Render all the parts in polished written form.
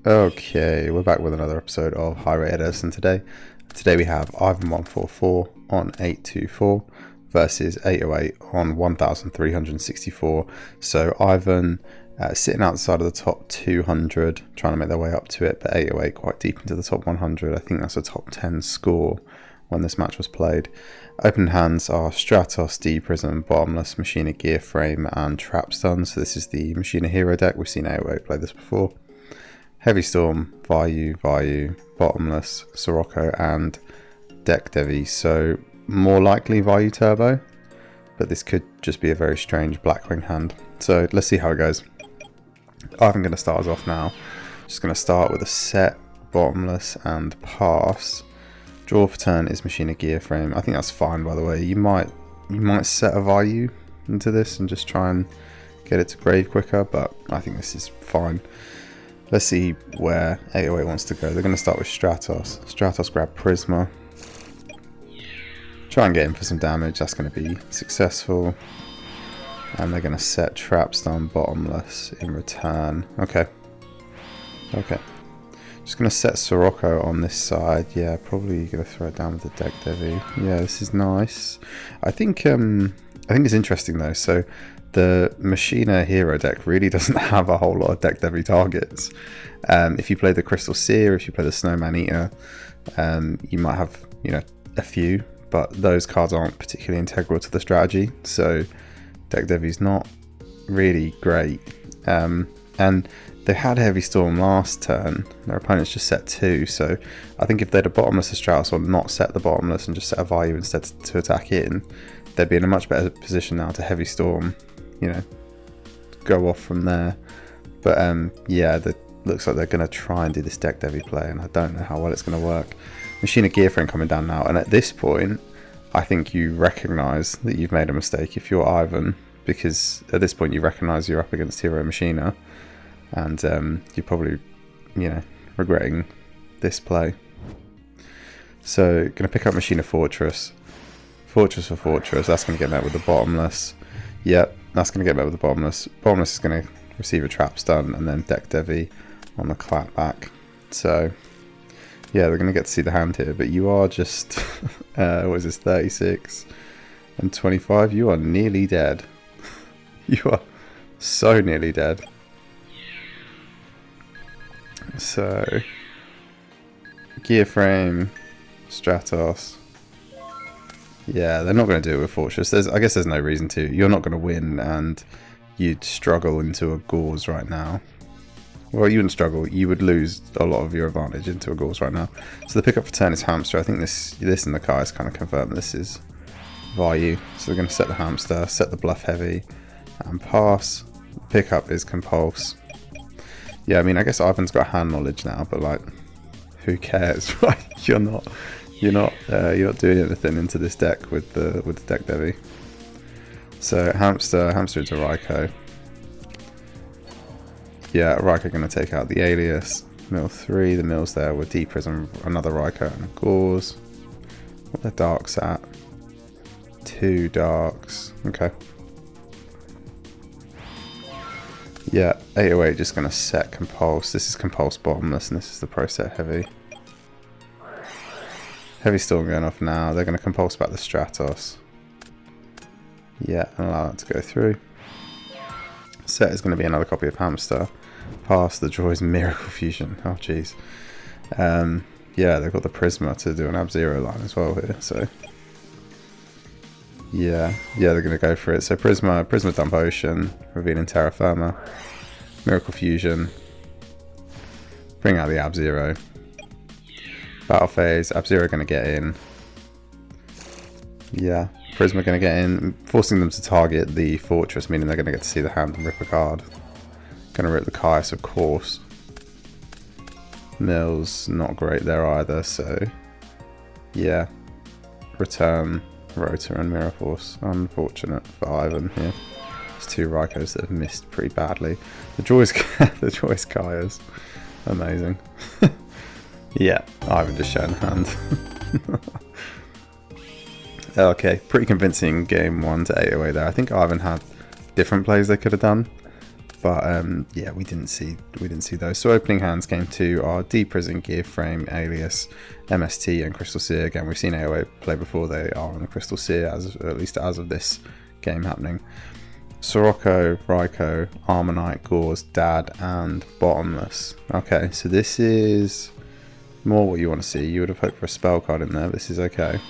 Okay, we're back with another episode of High Rate Edison today. Today we have Ivan 144 on 824 versus 808 on 1364. So Ivan sitting outside of the top 200, trying to make their way up to it, but 808 quite deep into the top 100. I think that's a top 10 score when this match was played. Open hands are Stratos, D Prism, Bottomless, Machina Gear Frame, and Trap Stun. So this is the Machina Hero deck. We've seen 808 play this before. Heavy Storm, Vayu, Bottomless, Sirocco, and Deck Devi. So more likely Vayu Turbo, but this could just be a very strange Blackwing hand. So let's see how it goes. I'm going to start us off now. Just going to start with a set, Bottomless, and pass. Draw for turn is Machina Gear Frame. I think that's fine, by the way. You might set a Vayu into this and just try and get it to grave quicker, but I think this is fine. Let's see where 808 wants to go. They're going to start with Stratos. Stratos grab Prisma. Try and get him for some damage. That's going to be successful. And they're going to set Trap Stun Bottomless in return. Okay. Just going to set Sirocco on this side. Yeah, probably going to throw it down with the Deck Devi. Yeah, this is nice. I think it's interesting though. So the Machina hero deck really doesn't have a whole lot of Deck Devi targets. If you play the Crystal Seer, if you play the Snowman Eater, you might have a few, but those cards aren't particularly integral to the strategy. So Deck Devi's not really great. And they had Heavy Storm last turn. Their opponents just set 2, so I think if they'd have Bottomless the Strauss or not set the Bottomless and just set a Vayu instead to attack in, they'd be in a much better position now to Heavy Storm, go off from there. But yeah, that looks like they're going to try and do this Deck Devi play, and I don't know how well it's going to work. Machina Gear Frame coming down now, and at this point, I think you recognise that you've made a mistake if you're Ivan, because at this point you recognise you're up against Hero Machina. And you're probably, regretting this play. So, going to pick up Machina Fortress. Fortress for Fortress. That's going to get met with the Bottomless. Yep, that's going to get met with the Bottomless. Bottomless is going to receive a Trap Stun and then Deck Devi on the clapback. So, yeah, they're going to get to see the hand here. But you are just, what is this, 36 and 25? You are nearly dead. You are so nearly dead. So, Gear Frame, Stratos. Yeah, they're not going to do it with Fortress. I guess there's no reason to. You're not going to win, and you'd struggle into a Gauze right now. Well, you wouldn't struggle. You would lose a lot of your advantage into a Gauze right now. So the pickup for turn is Hamster. I think this and the Kai is kind of confirmed this is Vayu. So they're going to set the Hamster, set the Bluff Heavy, and pass. Pickup is Compulse. Yeah, I mean, I guess Ivan's got hand knowledge now, but like, who cares, right? You're not doing anything into this deck with the Deck Devi. So Hamster into Raikou. Yeah, Raikou going to take out the Alias. Mill 3, the mills there with D Prism, another Raikou and a Gauze. What are the darks at? 2 darks. Okay. Yeah, 808 just going to set Compulse. This is Compulse Bottomless, and this is the Pro Set Heavy. Heavy Storm going off now. They're going to Compulse back the Stratos. Yeah, and allow that to go through. Set is going to be another copy of Hamster. Pass the Joy's Miracle Fusion. Oh, jeez. Yeah, they've got the Prisma to do an Ab-Zero line as well here, so... Yeah, they're going to go for it. So Prisma Dump Ocean, revealing Terra Firma, Miracle Fusion, bring out the Ab-Zero. Battle phase, Ab-Zero going to get in. Yeah, Prisma going to get in, forcing them to target the Fortress, meaning they're going to get to see the hand and rip a card. Going to rip the Kaius, of course. Mills, not great there either, so... Yeah. Return Rotor and Mirror Force. Unfortunate for Ivan here. There's 2 Raikous that have missed pretty badly. The Joy's Kaius. Amazing. Yeah, Ivan just showing hand. Okay, pretty convincing game 1 to 8 away there. I think Ivan had different plays they could have done, But yeah, we didn't see those. So opening hands came to our D Prison, Gear Frame, Alias, MST, and Crystal Seer. Again, we've seen AOA play before. They are on the Crystal Seer, at least as of this game happening. Sirocco, Raikou, Armonite, Gauze, Dad, and Bottomless. Okay, so this is more what you want to see. You would have hoped for a spell card in there, but this is okay.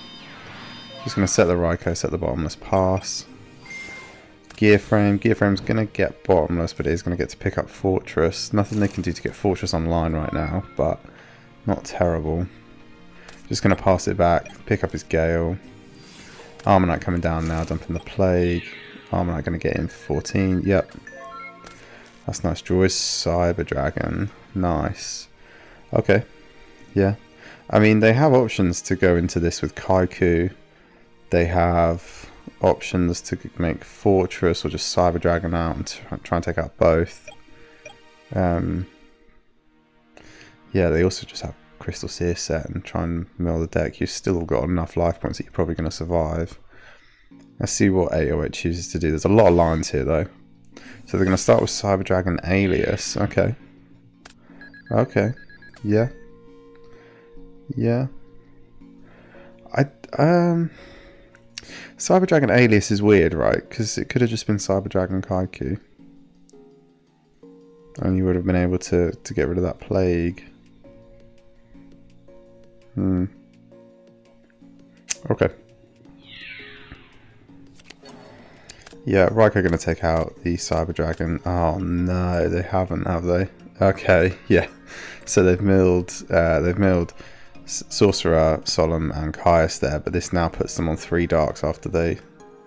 Just going to set the Raikou, set the Bottomless, pass. Gear Frame's going to get Bottomless, but it is going to get to pick up Fortress. Nothing they can do to get Fortress online right now, but not terrible. Just going to pass it back, pick up his Gale. Armonite coming down now, dumping the Plague. Armonite going to get in for 14. Yep. That's nice. Draws Cyber Dragon. Nice. Okay. Yeah. I mean, they have options to go into this with Kaiku. They have options to make Fortress or just Cyber Dragon out and try and take out both. Yeah, they also just have Crystal Seer set and try and mill the deck. You've still got enough life points that you're probably going to survive. Let's see what 808 chooses to do. There's a lot of lines here though. So they're going to start with Cyber Dragon Alias. Okay. Okay. Yeah. Yeah. Cyber Dragon Alias is weird, right? Because it could have just been Cyber Dragon Kaiku. And you would have been able to get rid of that Plague. Okay. Yeah, Raikou going to take out the Cyber Dragon. Oh no, they haven't, have they? Okay, yeah. So they've milled Sorcerer, Solemn, and Caius there, but this now puts them on 3 darks after they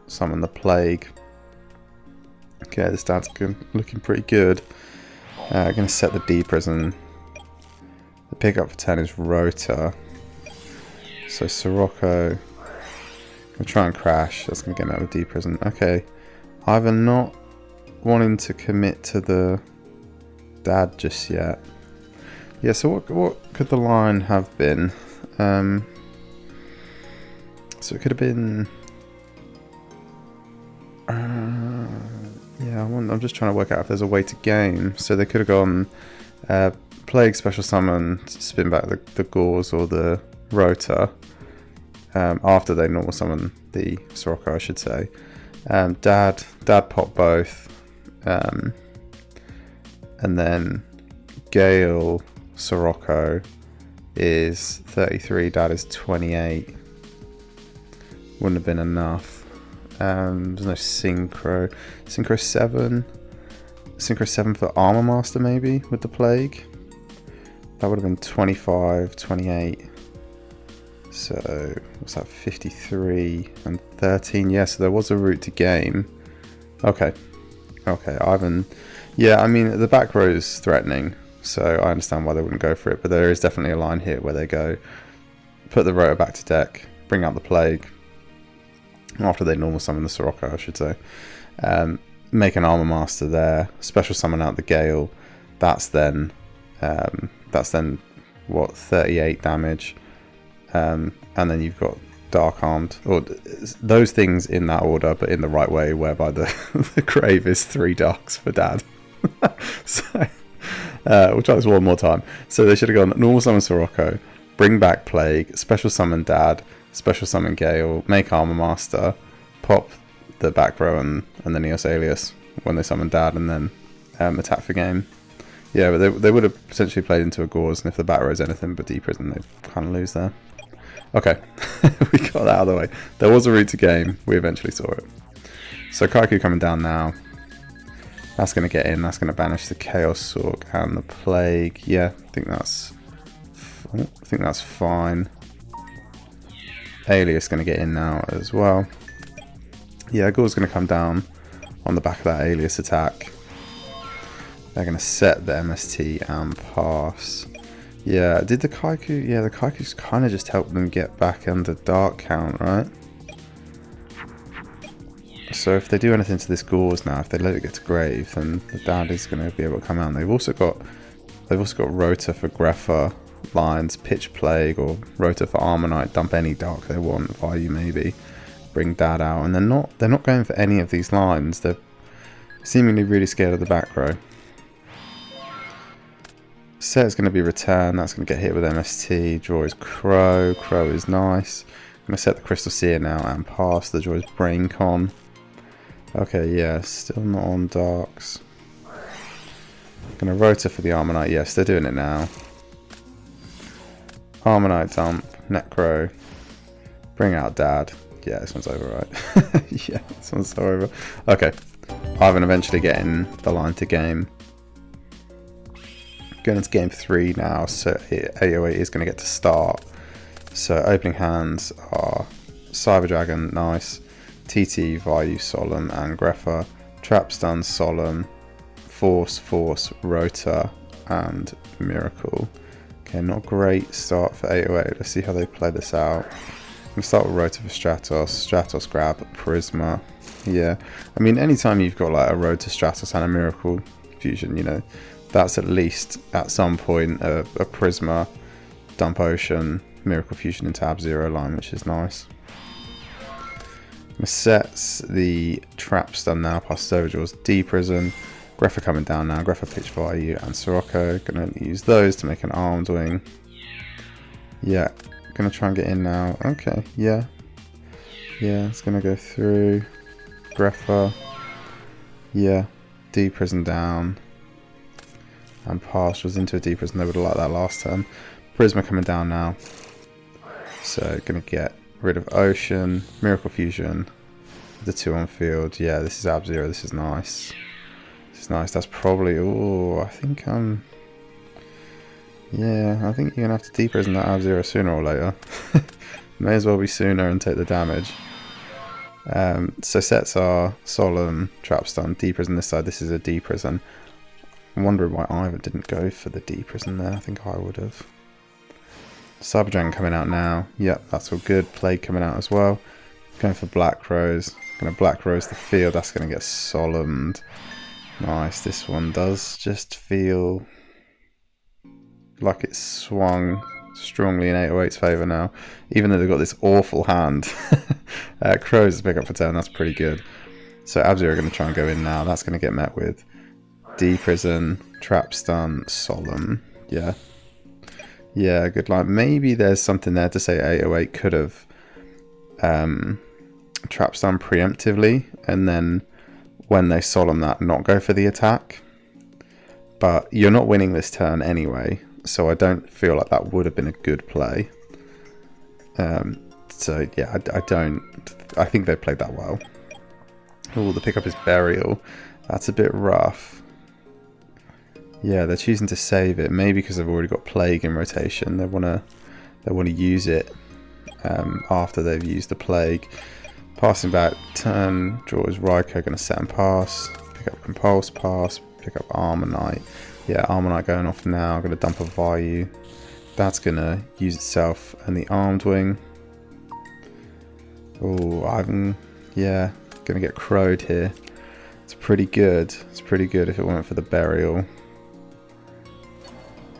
summon the Plague. Okay, this stand's looking pretty good. Going to set the D Prison. The pickup for 10 is Rota. So Sirocco. Going to try and crash. That's going to get him out of D Prison. Okay. Either not wanting to commit to the Dad just yet. Yeah, so what could the line have been? So it could have been... yeah, I'm just trying to work out if there's a way to game. So they could have gone Plague, Special Summon, spin back the Gauze or the Rota after they normal summon the Sirocco, I should say. Dad pop both. And then Gale... Sirocco is 33, Dad is 28. Wouldn't have been enough. There's no Synchro. Synchro 7. Synchro 7 for Armor Master maybe with the Plague. That would have been 25, 28. So what's that, 53 and 13? Yeah, so there was a route to game. Okay. Okay, Ivan. Yeah, I mean the back row is threatening. So I understand why they wouldn't go for it, but there is definitely a line here where they go, put the Rota back to deck, bring out the Plague, after they normal summon the Sirocco, I should say, make an Armor Master there, special summon out the Gale, that's then what, 38 damage, and then you've got Dark Armed, or those things in that order, but in the right way, whereby the, the Grave is 3 darks for Dad. So... we'll try this one more time. So they should have gone normal summon Sirocco, bring back Plague, special summon Dad, special summon Gale, make Armor Master, pop the back row and the Neos Alias when they summon Dad, and then attack for game. Yeah, but they would have potentially played into a Gauze, and if the back row is anything but D Prison, they kind of lose there. Okay, we got that out of the way. There was a route to game. We eventually saw it. So Kaiku coming down now. That's going to get in. That's going to banish the Chaos Sork and the Plague. Yeah, I think that's fine. Alias going to get in now as well. Yeah, Gore's going to come down on the back of that Alias attack. They're going to set the MST and pass. Yeah, did the Kaiku... Yeah, the Kaiku's kind of just helped them get back under Dark Count, right? So if they do anything to this Gauze now, if they let it get to Grave, then the Dad is going to be able to come out. And they've also got Rota for Greffa lines, Pitch Plague, or Rota for Armonite. Dump any Dark they want, Vayu maybe, bring Dad out, and they're not going for any of these lines. Seemingly really scared of the back row. Set's going to be return. That's going to get hit with MST. Draw is Crow. Crow is nice. I'm going to set the Crystal Seer now and pass. The draw is Brain Con. Okay, yeah, still not on Darks. Going to rotor for the Armonite. Yes, they're doing it now. Armonite dump. Necro. Bring out Dad. Yeah, this one's over, right? Yeah, this one's so over. Okay. Ivan eventually getting the line to game. Going into game 3 now, so 808 is going to get to start. So opening hands are Cyber Dragon, nice. TT, Vayu, Solemn, and Greffa. Trap Stun, Solemn. Force, Rota, and Miracle. Okay, not great start for 808. Let's see how they play this out. I'm going to start with Rota for Stratos. Stratos grab, Prisma. Yeah, I mean, anytime you've got like a Rota, Stratos, and a Miracle fusion, you know, that's at least at some point a Prisma, Dump Ocean, Miracle Fusion into Ab-Zero line, which is nice. Sets the Trap Stun now, past Overjaws, D-Prison. Greffa coming down now. Greffa pitch Vayu and Sirocco. Gonna use those to make an Armed Wing. Yeah, gonna try and get in now. Okay, yeah. Yeah, it's gonna go through. Greffa. Yeah, D-Prison down. And pass was into a D-Prison. They would have liked that last turn. Prisma coming down now. So gonna get rid of Ocean. Miracle Fusion. The 2 on field. Yeah, this is Ab-Zero. This is nice. This is nice. That's probably... Oh, I think yeah, I think you're going to have to D-Prison that Ab-Zero sooner or later. May as well be sooner and take the damage. So sets are Solemn, Trap Stun, D-Prison this side. This is a D-Prison. I'm wondering why Ivan didn't go for the D-Prison there. I think I would have. Cyber Dragon coming out now. Yep, that's all good. Plague coming out as well. Going for Black Rose. Going to Black Rose the field. That's going to get Solemned. Nice. This one does just feel like it's swung strongly in 808's favour now. Even though they've got this awful hand. Crows to pick up for turn. That's pretty good. So Ab-Zero are going to try and go in now. That's going to get met with D-Prison, Trap Stun, Solemn. Yeah. Yeah, good line. Maybe there's something there to say 808 could have Trap Stun preemptively, and then when they Solemn that, not go for the attack. But you're not winning this turn anyway, so I don't feel like that would have been a good play. So yeah, I think they played that well. Oh, the pickup is Burial. That's a bit rough. Yeah, they're choosing to save it. Maybe because they've already got Plague in rotation. They wanna use it after they've used the Plague. Passing back, turn, draw is Raikou, gonna set and pass. Pick up Compulse, pass. Pick up Armonite. Yeah, Armonite going off now. Gonna dump a Vayu. That's gonna use itself and the Armed Wing. Oh, Ivan, yeah, gonna get crowed here. It's pretty good. It's pretty good if it went for the Burial.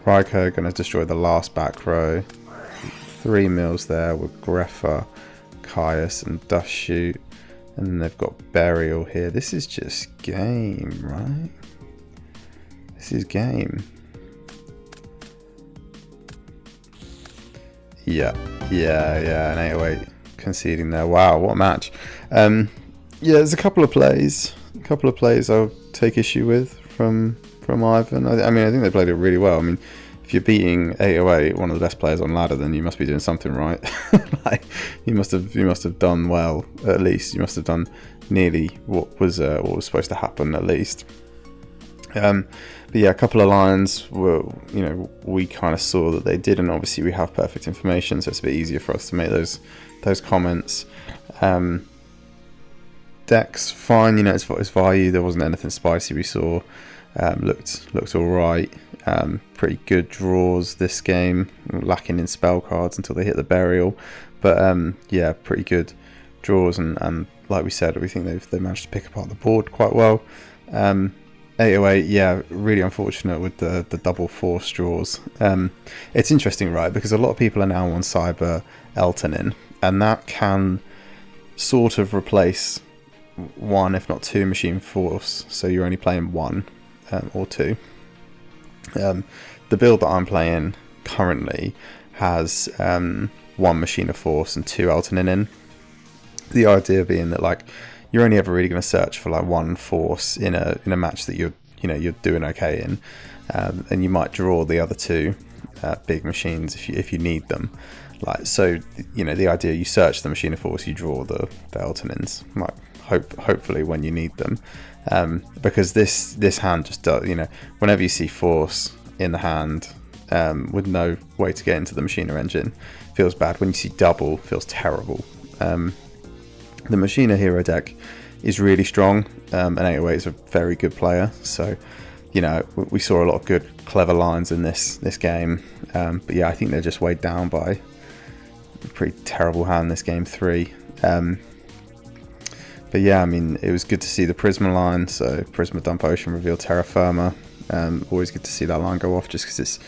Raikou gonna destroy the last back row. 3 mills there with Greffa, Caius, and Dust Shoot. And then they've got Burial here. This is just game, right? This is game. Yeah, an 808 conceding there. Wow, what a match. Yeah, there's a couple of plays I'll take issue with from Ivan. I mean, I think they played it really well. I mean, if you're beating 808, one of the best players on ladder, then you must be doing something right. Like, you must have done well, at least. You must have done nearly what was supposed to happen, at least. But yeah, a couple of lines were, we kind of saw that they did, and obviously we have perfect information, so it's a bit easier for us to make those comments. Deck's fine, it's Vayu. There wasn't anything spicy we saw. Looked all right. Pretty good draws this game, lacking in spell cards until they hit the Burial. But yeah, pretty good draws, and like we said, we think they managed to pick apart the board quite well. 808, yeah, really unfortunate with the double force draws. It's interesting, right? Because a lot of people are now on Cyber Elton in, and that can sort of replace one, if not two, machine force. So you're only playing one or two. The build that I'm playing currently has one machine of force and two alternating. The idea being that like you're only ever really going to search for like one force in a match that you're doing okay in, and you might draw the other two big machines if you need them. Like, so the idea, you search the machine of force, you draw the alternins, like hopefully when you need them, because this hand just does, whenever you see force in the hand with no way to get into the Machina engine, feels bad. When you see double, feels terrible. The Machina hero deck is really strong, and 808 is a very good player, so we saw a lot of good clever lines in this game, but yeah, I think they're just weighed down by a pretty terrible hand this game 3. But yeah, I mean, it was good to see the Prisma line, so Prisma Dump Ocean reveal Terra Firma. Always good to see that line go off, just because it's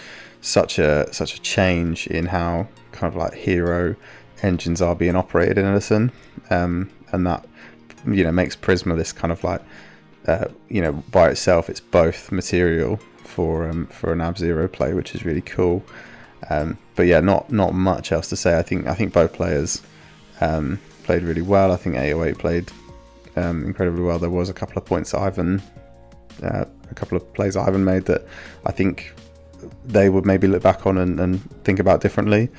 such a change in how kind of like hero engines are being operated in Edison, and that makes Prisma this kind of like by itself, it's both material for an Ab-Zero play, which is really cool. But yeah, not much else to say. I think both players played really well. I think 808 played incredibly well. There was a couple of points that a couple of plays that Ivan made that I think they would maybe look back on and think about differently.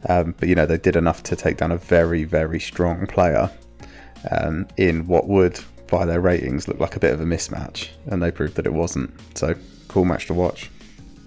But they did enough to take down a very, very strong player in what would, by their ratings, look like a bit of a mismatch, and they proved that it wasn't. So cool match to watch.